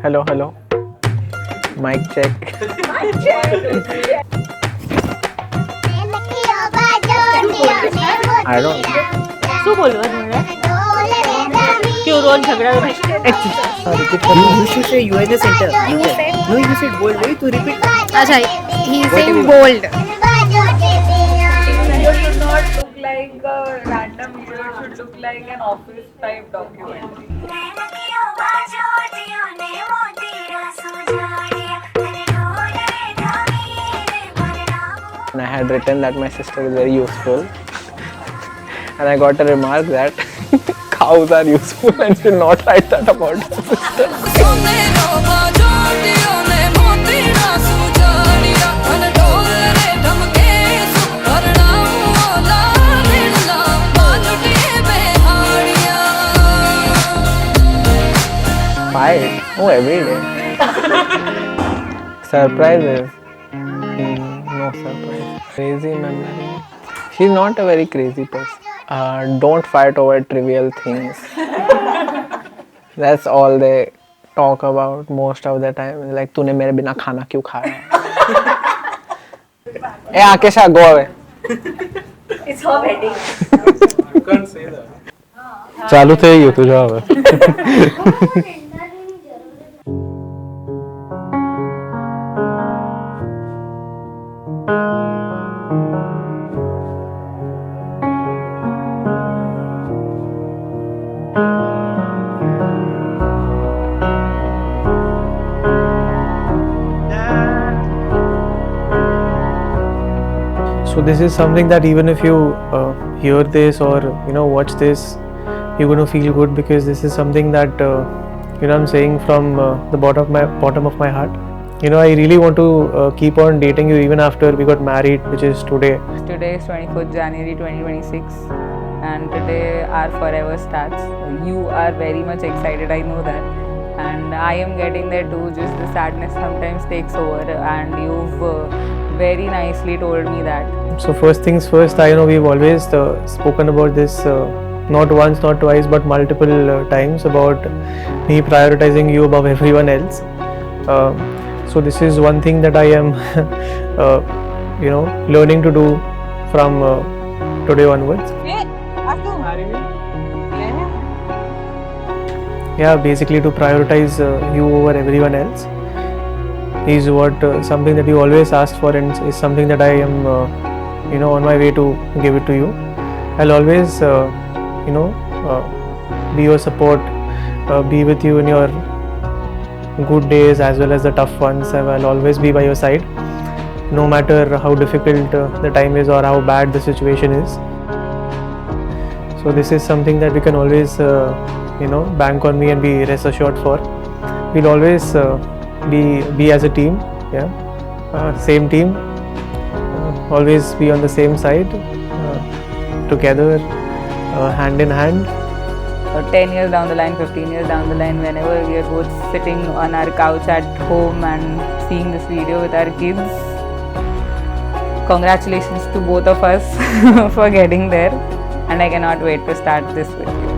Hello, hello. Mic check. I don't know. શું બોલવાનું છે? ક્યું રોજ ઝઘડા You should say you are in the center. No, you said bold. Why to repeat? अच्छा, he is saying bold. Video should not look like a random video, it should look like an office type documentary. And I had written that my sister is very useful. And I got a remark that cows are useful and should not write that about her sister. Fight? Oh, every day. Surprises? No surprise. Crazy memory. She's not a very crazy person. Don't fight over trivial things. That's all they talk about most of the time. Like, तूने मेरे बिना खाना क्यों खाया? Hey, Akesha, go away. It's her wedding. You can't say that. चालू थे ये तुझा હવે. So this is something that even if you hear this or watch this, you're going to feel good, because this is something that I'm saying from the bottom of my heart. I really want to keep on dating you even after we got married, which is today. Today is 24th January 2026 and today our forever starts. You are very much excited, I know that. And I am getting there too, just the sadness sometimes takes over, and you've very nicely told me that. So first things first, I know we've always spoken about this, not once, not twice, but multiple times, about me prioritizing you above everyone else. So this is one thing that I am, learning to do from today onwards. Yeah, basically to prioritize you over everyone else is what something that you always asked for, and is something that I am on my way to give it to you. I'll always be your support, be with you in your good days as well as the tough ones. I'll always be by your side, no matter how difficult the time is or how bad the situation is. So this is something that we can always bank on me and be rest assured for. We'll always be as a team, same team, always be on the same side, together, hand in hand. 10 years down the line, 15 years down the line, whenever we are both sitting on our couch at home and seeing this video with our kids, congratulations to both of us for getting there, and I cannot wait to start this with you.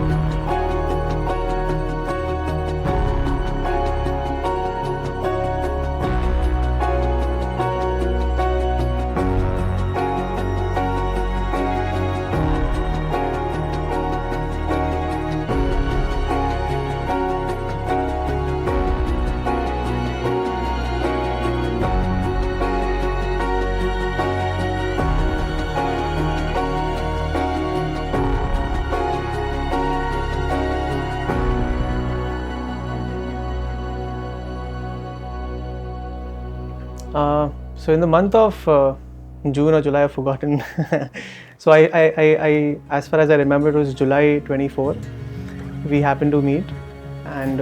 So in the month of June or July, I've forgotten. So I, as far as I remember, it was July 24. We happened to meet, and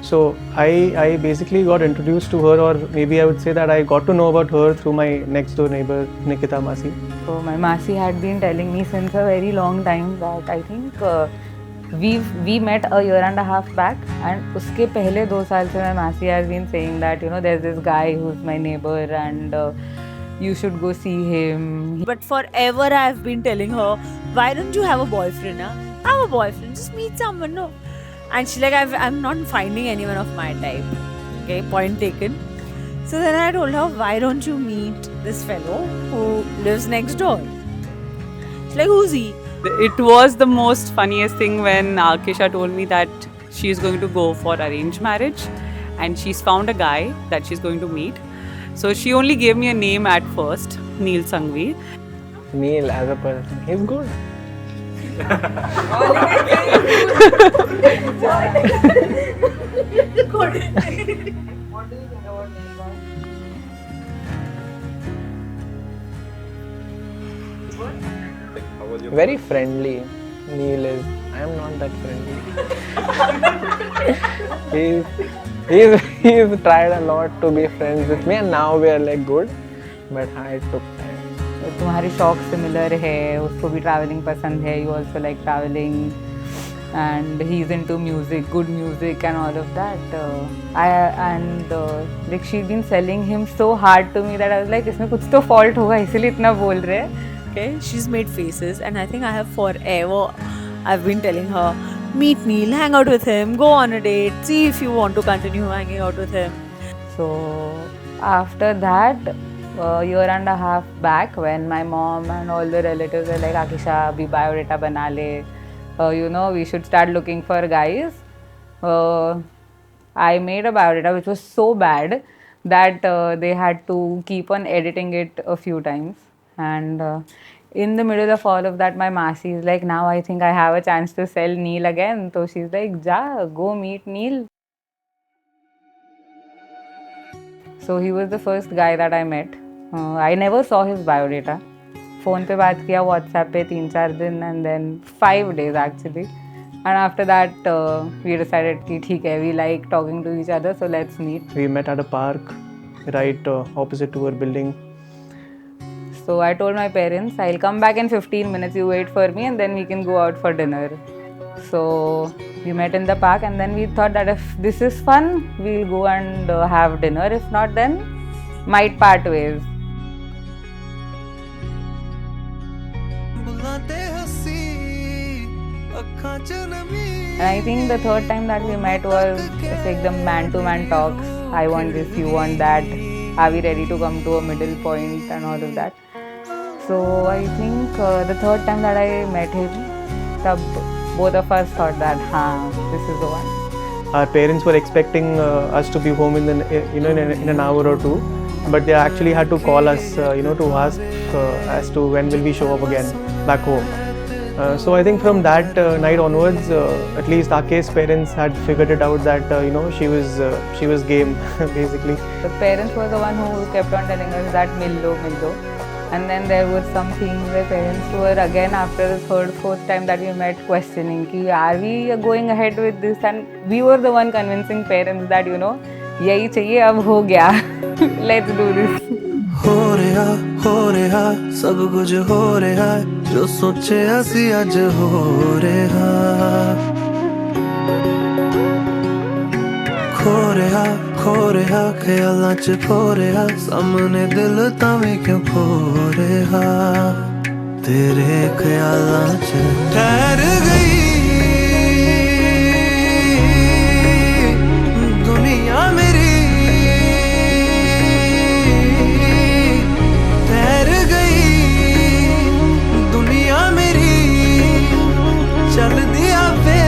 so I basically got introduced to her, or maybe I would say that I got to know about her through my next door neighbor, Nikita Masi. So my Masi had been telling me since a very long time that I think we met a year and a half back, and uske pehle 2 saal se my Masi has been saying that there's this guy who's my neighbor and you should go see him. But forever I've been telling her, why don't you have a boyfriend? Huh? Have a boyfriend, just meet someone. No, And she's like, I'm not finding anyone of my type. Okay, point taken. So then I told her, why don't you meet this fellow who lives next door? She's like, who's he? It was the most funniest thing when Akisha told me that she's going to go for arranged marriage and she's found a guy that she's going to meet. So she only gave me a name at first, Neil Sangvi. Neil as a person, he's good. Very friendly. Neil is. I am not that friendly. he's tried a lot to be friends with me, and now we are like good. But I took time. तुम्हारे शौक similar है, उसको भी travelling पसंद है, you also like traveling, and he's into music, good music and all of that. Like she's been selling him so hard to me that I was like, इसमें कुछ तो fault होगा, इसीलिए इतना बोल रहे हैं. Okay, she's made faces, and I think I have forever. I've been telling her, meet Neil, hang out with him, go on a date, see if you want to continue hanging out with him. So after that, a year and a half back, when my mom and all the relatives were like, Akisha, abhi biodata bana le, we should start looking for guys. I made a biodata which was so bad that they had to keep on editing it a few times. And in the middle of all of that, my Masi is like, now I think I have a chance to sell Neil again. So she's like, ja, go meet Neil. So he was the first guy that I met. I never saw his biodata. Phone पे बात किया, WhatsApp पे 3-4 दिन, and then 5 days actually. And after that, we decided कि ठीक है, we like talking to each other, so let's meet. We met at a park, right opposite to our building. So I told my parents, I'll come back in 15 minutes, you wait for me, and then we can go out for dinner. So we met in the park, and then we thought that if this is fun, we'll go and have dinner. If not, then might part ways. And I think the third time that we met was like the man-to-man talks. I want this, you want that. Are we ready to come to a middle point and all of that? So I think the third time that I met him, both of us thought that, this is the one. Our parents were expecting us to be home in an hour or two, but they actually had to call us, to ask as to when will we show up again back home. So I think from that night onwards, at least Akesh's parents had figured it out that she was game basically. The parents were the one who kept on telling us that millo. And then there were some things where parents were again after the third, fourth time that we met questioning ki are we going ahead with this, and we were the one convincing parents that yahi chahiye, ab ho gaya. Let's do this. हो रहा सब कुछ हो रहा जो सोचे असी अज हो रहा खो रहा ख्यालां च खो रहा सामने दिल तावे क्यों खो रहा तेरे ख्यालां च ठहर गई दुनिया मेरी चल दिया वे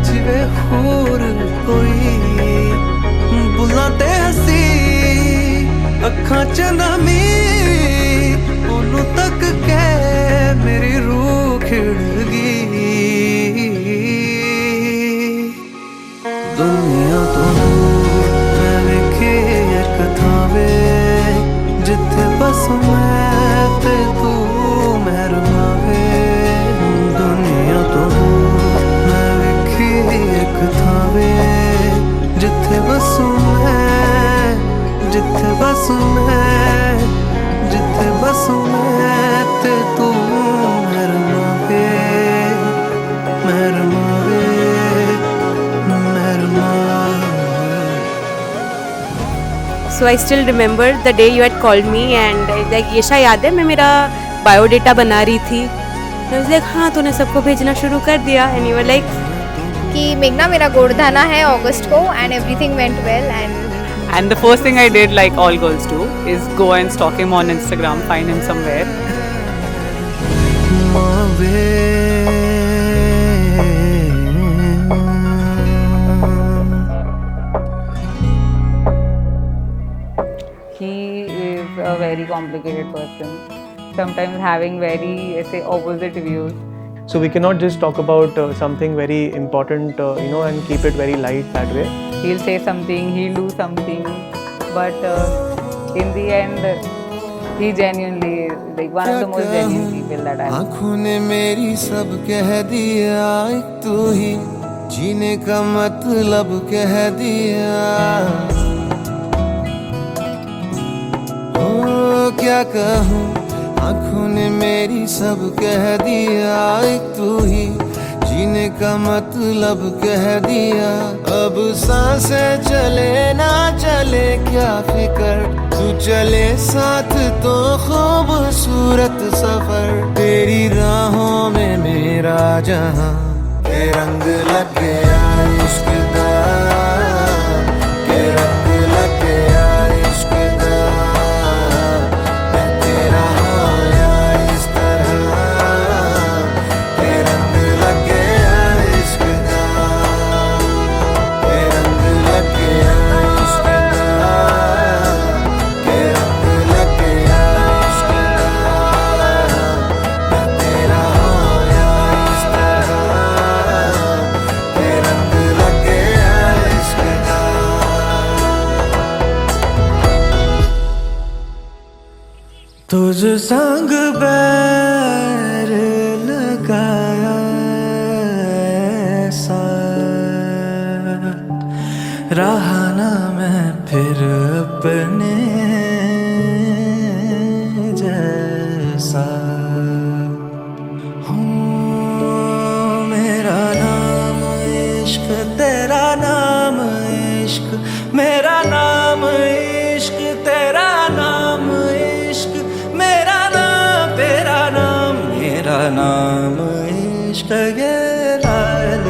जिवे होर कोई बुलाते हसी अखां च नमी ओनू तक के मेरी रूह खिड़ गई दुनिया तो मैं वेखे एक थावे जिथे बस मैं ते तू मेहरबावे दुनिया तो मैं वेखी एक थावे जिथे बसू मैं जिथे बसू मैं ते तू मेहरबावे So I still remember the day you had called me and like येशा याद है मैं मेरा बायोडेटा बना रही थी. I was like हाँ तूने सबको भेजना शुरू कर दिया and you were like कि मेघना मेरा गोड़धाना है अगस्त को and everything went well And the first thing I did, like all girls do, is go and stalk him on Instagram, find him somewhere. He is a very complicated person, sometimes having very, say, opposite views. So we cannot just talk about something very important, and keep it very light that way. He'll say something, he'll do something, but in the end, he genuinely is like one of the most genuine people that I know. आँखों ने मेरी सब कह दिया, एक तू ही जीने का मतलब कह दिया। ओ क्या कहूँ, आँखों ने मेरी सब कह दिया, एक तू ही जीने का मतलब कह दिया। अब सांसें चले ना चले क्या फिकर, तू चले साथ तो खूबसूरत सफर। तेरी राहों में मेरा जहां के रंग लग गया इश्क दा, के रंग लग गया इश्क दा। मैं तेरा होया इस तरह, के रंग लग गया इश्क दा, के रंग लग गया इश्क दा, के रंग लग गया इश्क दा। मैं तेरा होया इस तरह, के रंग लग गया इश्क दा। तुझ संग बैर लगाया ऐसा, रहा ना मैं फिर अपने जैसा। हूँ मेरा नाम इश्क, तेरा नाम इश्क, मेरा नाम इश्क, तेरा नाम इश्क, मेरा नाम तेरा नाम, मेरा नाम इश्क। ये लाल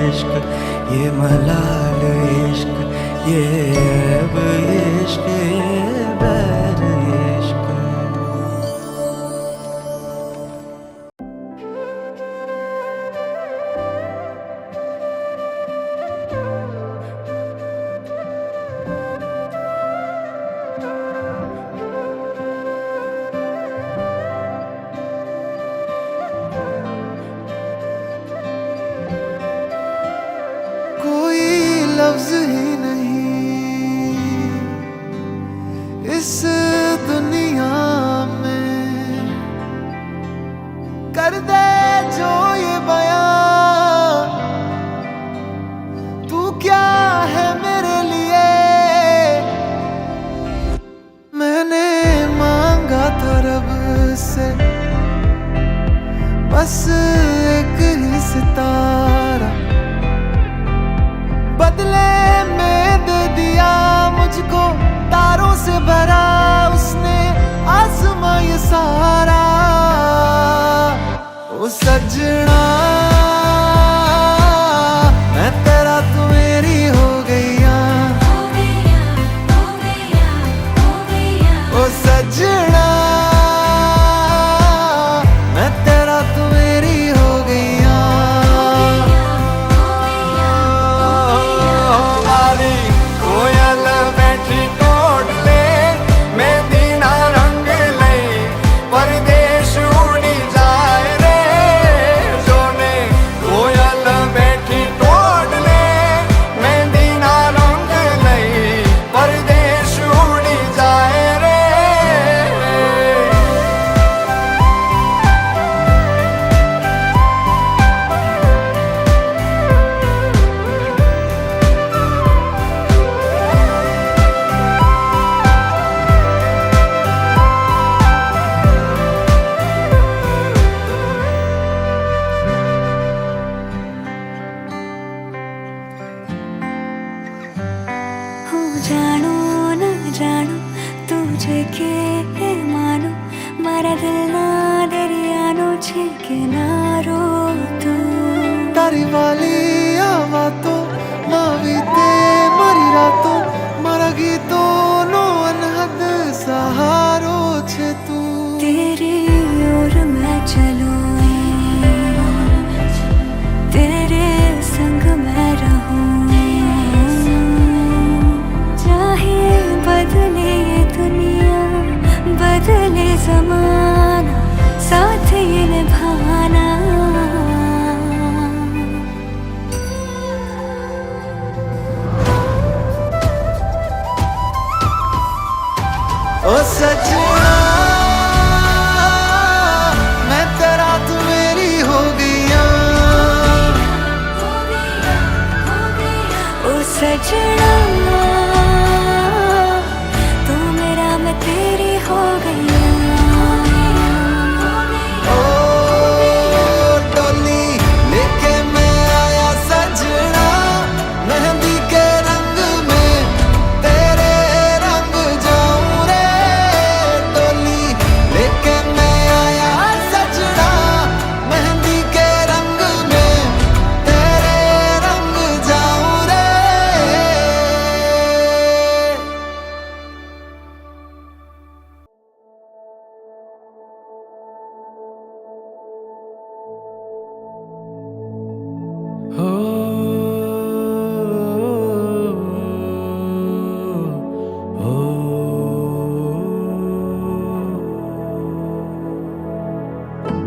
इश्क, ये मलाल इश्क, ये ऐब इश्क, ये बैर इश्क। कोई लफ्ज ही नहीं इस दुनिया में कर दे जो ये बयां, तू क्या है मेरे लिए। मैंने मांगा था रब से बस एक ही सितारा, बदले में दे दिया मुझको तारों से भरा उसने आसमां ये सारा। ओ सजना मैं तेरा तू मेरी हो गईया, ओ सजना मैं तेरा तू मेरी हो गईया। वाली कोयल बैठी टोट ले, मेहंदी ना रंग ले, परदेश उड़ी जाए रे जोने। कोयल बैठी टोट ले, मेहंदी ना रंग ले, परदेश उड़ी जाए रे। हो जानो न जानो तुझे के मानो, मारा दिल ना दरियानो छे के ना रो तू। તારી વાલી આ વાતો માવી તે મારી રાતો મારા ગીતોનો અનહદ સહારો છે તું तेरी ओर मैं चलूं तेरे संग मैं रहूं चाहे बदले ये दुनिया बदले ज़माना साथ ये निभाना ओ सजना मैं तेरा तू मेरी हो गईया ओ सजना तू मेरा मैं तेरी हो गई ओ डोली लेके मैं आया सजना मेहंदी के रंग में तेरे रंग जाऊं रे डोली लेके मैं आया सजना मेहंदी के रंग में तेरे रंग जाऊं रे हो हो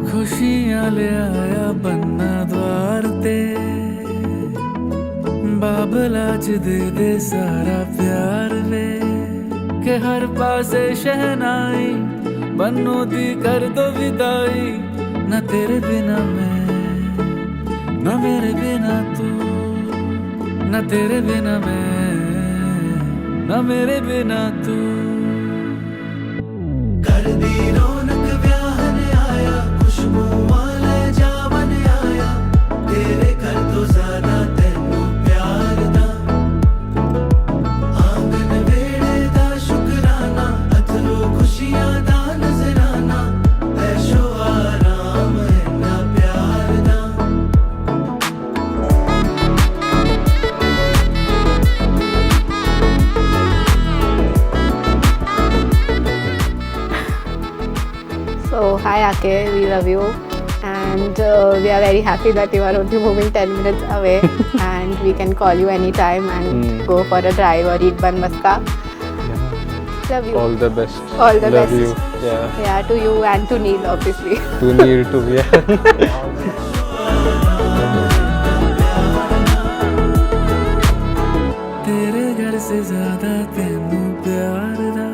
खुशियां ले आया बन्ना द्वार ते बाबला च दे सारा प्यार वे के हर पासे शहनाई बन्नों दी कर दो विदाई न तेरे बिना मैं न मेरे बिना तू न तेरे बिना मैं न मेरे बिना तू कर दी रौनक ब्याह ने आया खुशबुआं ले जावन आया तेरे घर तो ज्यादा तेनू प्यार दा आंगन वेड़े दा शुकराना अथरू खुशियां दा नजराना ऐशो आराम इन्ना प्यार दा So, hi Ake, we love you and we are very happy that you are only moving 10 minutes away and we can call you anytime and go for a drive or eat bun maska. Love you. All the best. All the Love best. you. Yeah. Yeah, to you and to Neil obviously. To Neil too. Yeah. तेरे घर से ज्यादा तेनू प्यार दा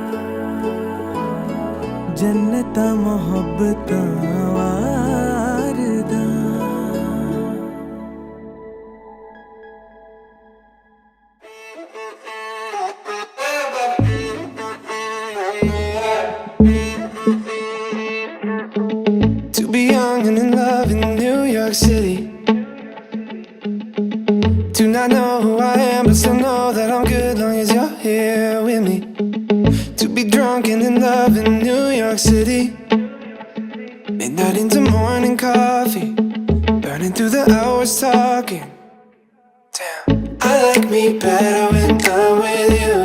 जन्नत मोहब्बत वारदा To be young and in love in New York City Do not know who I am, but still know that I'm good long as you're here with me. To be drunk and in love in New York City. Midnight into morning coffee, burning through the hours talking. Damn, I like me better when I'm with you.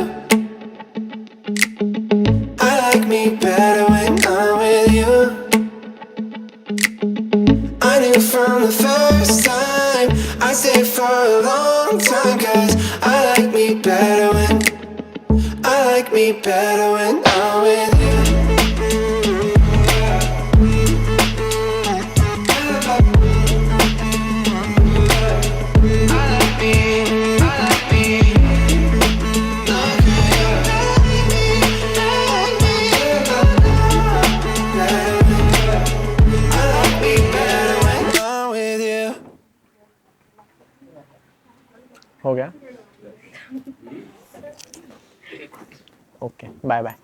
I like me better when I'm with you. I knew from the first time I stayed for a long time, 'cause I like me better when I'm with you. हो गया okay bye bye